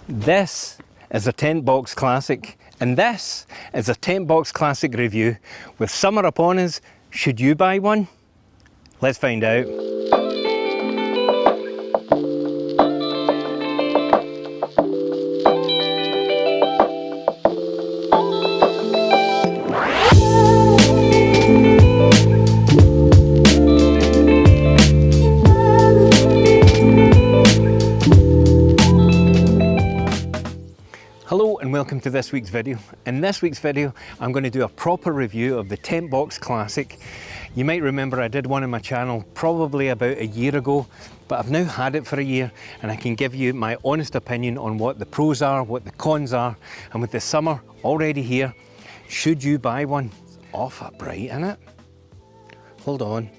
This is a Tentbox Classic, and this is a Tentbox Classic review. With summer upon us, should you buy one? Let's find out. Hello and welcome to this week's video. In this week's video, I'm going to do a proper review of the Tentbox Classic. You might remember I did one on my channel probably about a year ago, but I've now had it for a year and I can give you my honest opinion on what the pros are, what the cons are, and with the summer already here, should you buy one? Awful bright, isn't it? Hold on.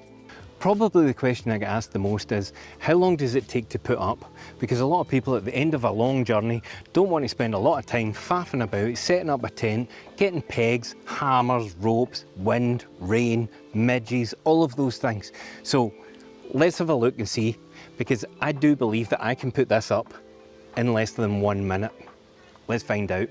Probably the question I get asked the most is, how long does it take to put up? Because a lot of people at the end of a long journey don't want to spend a lot of time faffing about, setting up a tent, getting pegs, hammers, ropes, wind, rain, midges, all of those things. So let's have a look and see, because I do believe that I can put this up in less than 1 minute. Let's find out.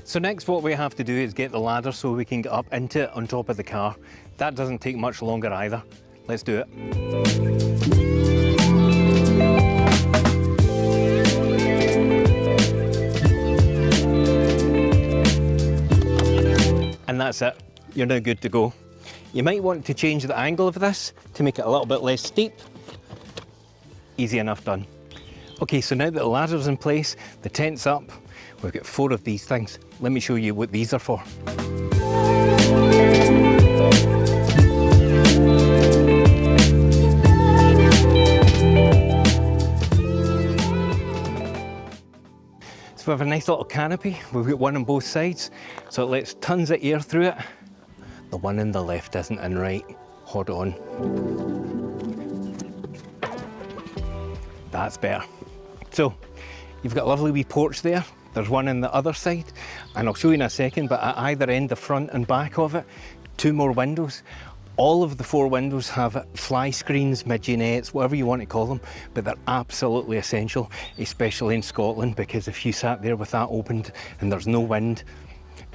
So next what we have to do is get the ladder so we can get up into it on top of the car. That doesn't take much longer either. Let's do it. And that's it. You're now good to go. You might want to change the angle of this to make it a little bit less steep. Easy enough done. Okay, so now that the ladder's in place, the tent's up, we've got 4 of these things. Let me show you what these are for. So we have a nice little canopy. We've got one on both sides, so it lets tons of air through it. The one on the left isn't in right. Hold on. That's better. So you've got a lovely wee porch there. There's one on the other side, and I'll show you in a second, but at either end, the front and back of it, 2 more windows. All of the 4 windows have fly screens, midgeonettes, whatever you want to call them, but they're absolutely essential, especially in Scotland, because if you sat there with that opened and there's no wind,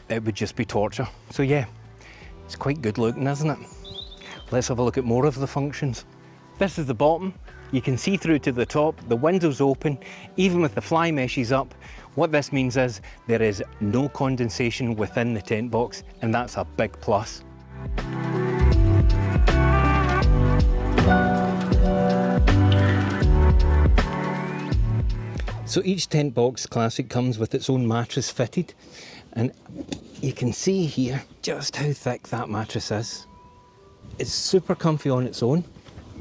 it would just be torture. So yeah, it's quite good looking, isn't it? Let's have a look at more of the functions. This is the bottom. You can see through to the top, the window's open, even with the fly meshes up. What this means is there is no condensation within the tent box, and that's a big plus. So each Tentbox Classic comes with its own mattress fitted, and you can see here just how thick that mattress is. It's super comfy on its own,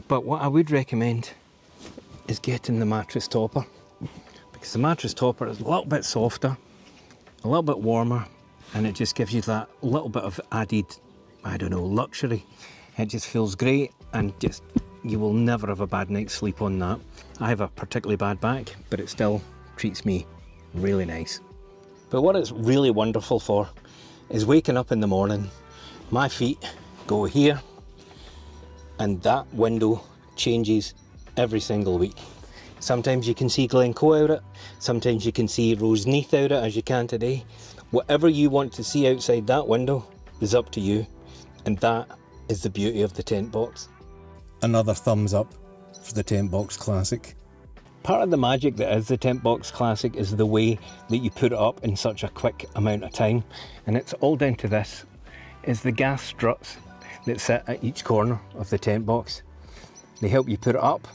but what I would recommend is getting the mattress topper, because the mattress topper is a little bit softer, a little bit warmer, and it just gives you that little bit of added, I don't know, luxury. It just feels great, and just you will never have a bad night's sleep on that. I have a particularly bad back, but it still treats me really nice. But what it's really wonderful for is waking up in the morning, my feet go here, and that window changes every single week. Sometimes you can see Glencoe out it, sometimes you can see Roseneath out it, as you can today. Whatever you want to see outside that window is up to you, and that is the beauty of the tent box. Another thumbs up for the Tentbox Classic. Part of the magic that is the Tentbox Classic is the way that you put it up in such a quick amount of time, and it's all down to this, is the gas struts that sit at each corner of the tent box. They help you put it up.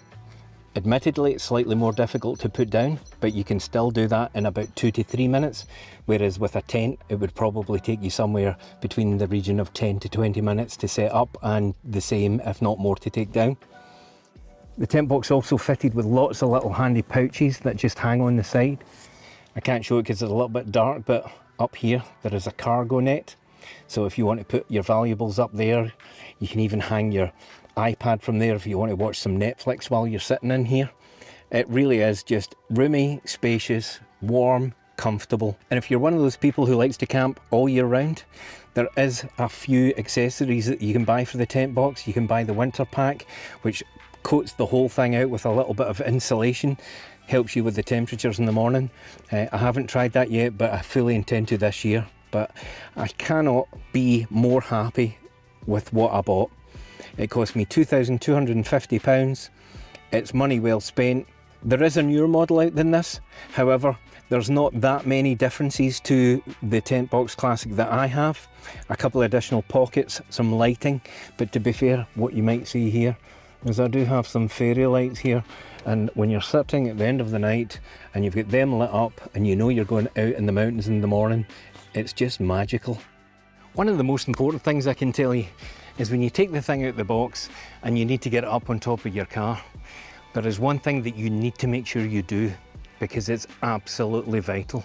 Admittedly, it's slightly more difficult to put down, but you can still do that in about 2 to 3 minutes, whereas with a tent, it would probably take you somewhere between the region of 10 to 20 minutes to set up, and the same, if not more, to take down. The tent box also fitted with lots of little handy pouches that just hang on the side. I can't show it because it's a little bit dark, but up here there is a cargo net. So if you want to put your valuables up there, you can even hang your iPad from there if you want to watch some Netflix while you're sitting in here. It really is just roomy, spacious, warm, comfortable. And if you're one of those people who likes to camp all year round, there is a few accessories that you can buy for the tent box. You can buy the winter pack, which coats the whole thing out with a little bit of insulation, helps you with the temperatures in the morning. I haven't tried that yet, but I fully intend to this year. But I cannot be more happy with what I bought. It cost me £2,250. It's money well spent. There is a newer model out than this. However, there's not that many differences to the Tentbox Classic that I have. A couple of additional pockets, some lighting, but to be fair, what you might see here is I do have some fairy lights here, and when you're sitting at the end of the night and you've got them lit up and you know you're going out in the mountains in the morning, it's just magical. One of the most important things I can tell you is when you take the thing out of the box and you need to get it up on top of your car, there is one thing that you need to make sure you do, because it's absolutely vital.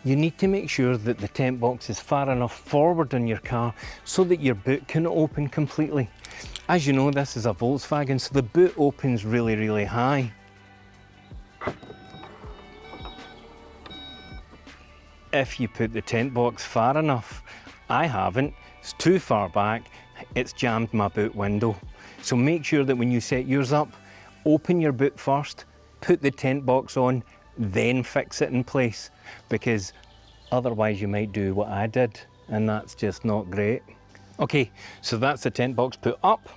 You need to make sure that the tent box is far enough forward in your car so that your boot can open completely. As you know, this is a Volkswagen, so the boot opens really, really high. If you put the tent box far enough, I haven't, it's too far back, it's jammed my boot window. So make sure that when you set yours up, open your boot first, put the tent box on, then fix it in place, because otherwise you might do what I did, and that's just not great. Okay, so that's the tent box put up.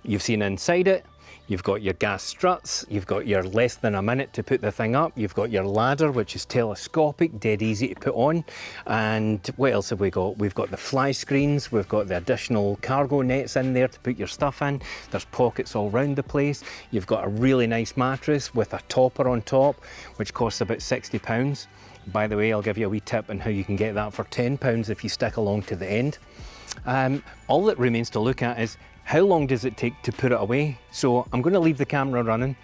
You've seen inside it. You've got your gas struts, you've got your less than a minute to put the thing up, you've got your ladder, which is telescopic, dead easy to put on. And what else have we got? We've got the fly screens, we've got the additional cargo nets in there to put your stuff in. There's pockets all around the place. You've got a really nice mattress with a topper on top, which costs about £60. By the way, I'll give you a wee tip on how you can get that for £10 if you stick along to the end. All that remains to look at is how long does it take to put it away? So I'm going to leave the camera running.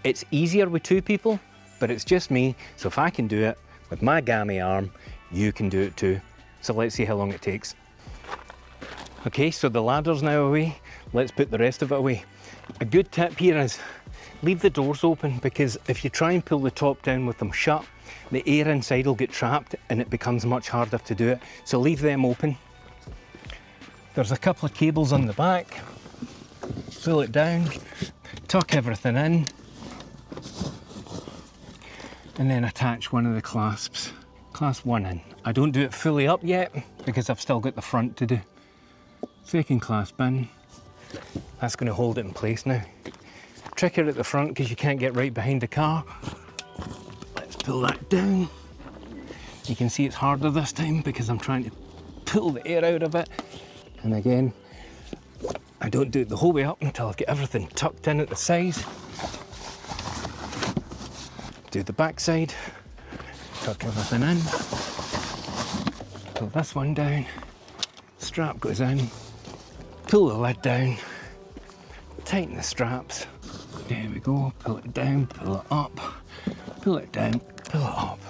It's easier with two people, but it's just me. So if I can do it with my gammy arm, you can do it too. So let's see how long it takes. Okay, so the ladder's now away. Let's put the rest of it away. A good tip here is leave the doors open, because if you try and pull the top down with them shut, the air inside will get trapped and it becomes much harder to do it. So leave them open. There's a couple of cables on the back. Pull it down, tuck everything in, and then attach one of the clasps. Clasp one in. I don't do it fully up yet because I've still got the front to do. Second clasp in. That's going to hold it in place now. Trickier at the front because you can't get right behind the car. Let's pull that down. You can see it's harder this time because I'm trying to pull the air out of it. And again, I don't do it the whole way up until I get everything tucked in at the sides. Do the back side, tuck everything in, pull this one down, strap goes in, pull the lid down, tighten the straps, there we go, pull it down, pull it up, pull it down, pull it up.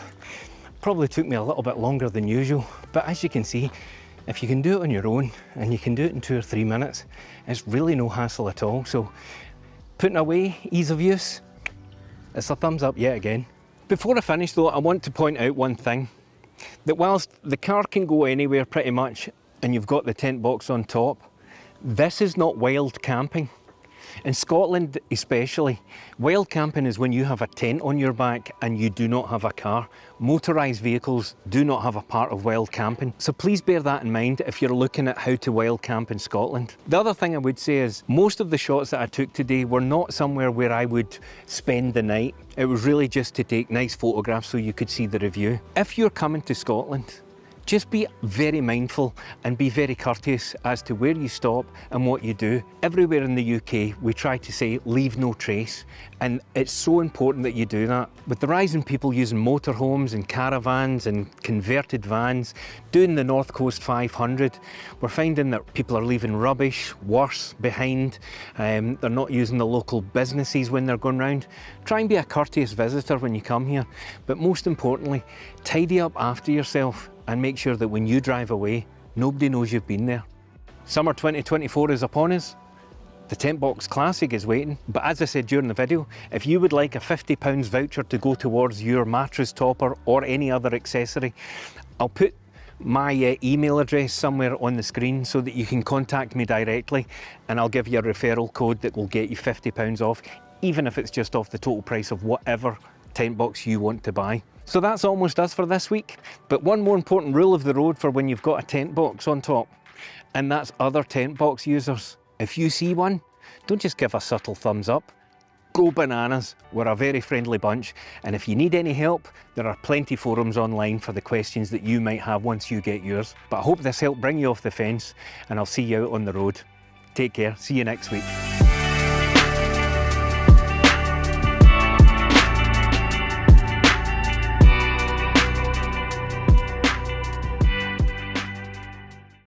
Probably took me a little bit longer than usual, but as you can see, if you can do it on your own and you can do it in 2 or 3 minutes, it's really no hassle at all. So putting away, ease of use, it's a thumbs up yet again. Before I finish though, I want to point out one thing, that whilst the car can go anywhere pretty much and you've got the tent box on top, this is not wild camping. In Scotland especially, wild camping is when you have a tent on your back and you do not have a car. Motorised vehicles do not have a part of wild camping. So please bear that in mind if you're looking at how to wild camp in Scotland. The other thing I would say is most of the shots that I took today were not somewhere where I would spend the night. It was really just to take nice photographs so you could see the review. If you're coming to Scotland, Just be very mindful and be very courteous as to where you stop and what you do. Everywhere in the UK, we try to say, leave no trace, and it's so important that you do that. With the rise in people using motorhomes and caravans and converted vans, doing the North Coast 500, we're finding that people are leaving rubbish, worse, behind. They're not using the local businesses when they're going round. Try and be a courteous visitor when you come here, but most importantly, tidy up after yourself and make sure that when you drive away, nobody knows you've been there. Summer 2024 is upon us. The Tentbox Classic is waiting, but as I said during the video, if you would like a £50 voucher to go towards your mattress topper or any other accessory, I'll put my email address somewhere on the screen so that you can contact me directly, and I'll give you a referral code that will get you £50 off, even if it's just off the total price of whatever tent box you want to buy. So that's almost us for this week, but one more important rule of the road for when you've got a tent box on top, and that's other tent box users. If you see one, don't just give a subtle thumbs up. Go bananas, we're a very friendly bunch, and if you need any help, there are plenty of forums online for the questions that you might have once you get yours. But I hope this helped bring you off the fence, and I'll see you out on the road. Take care, see you next week.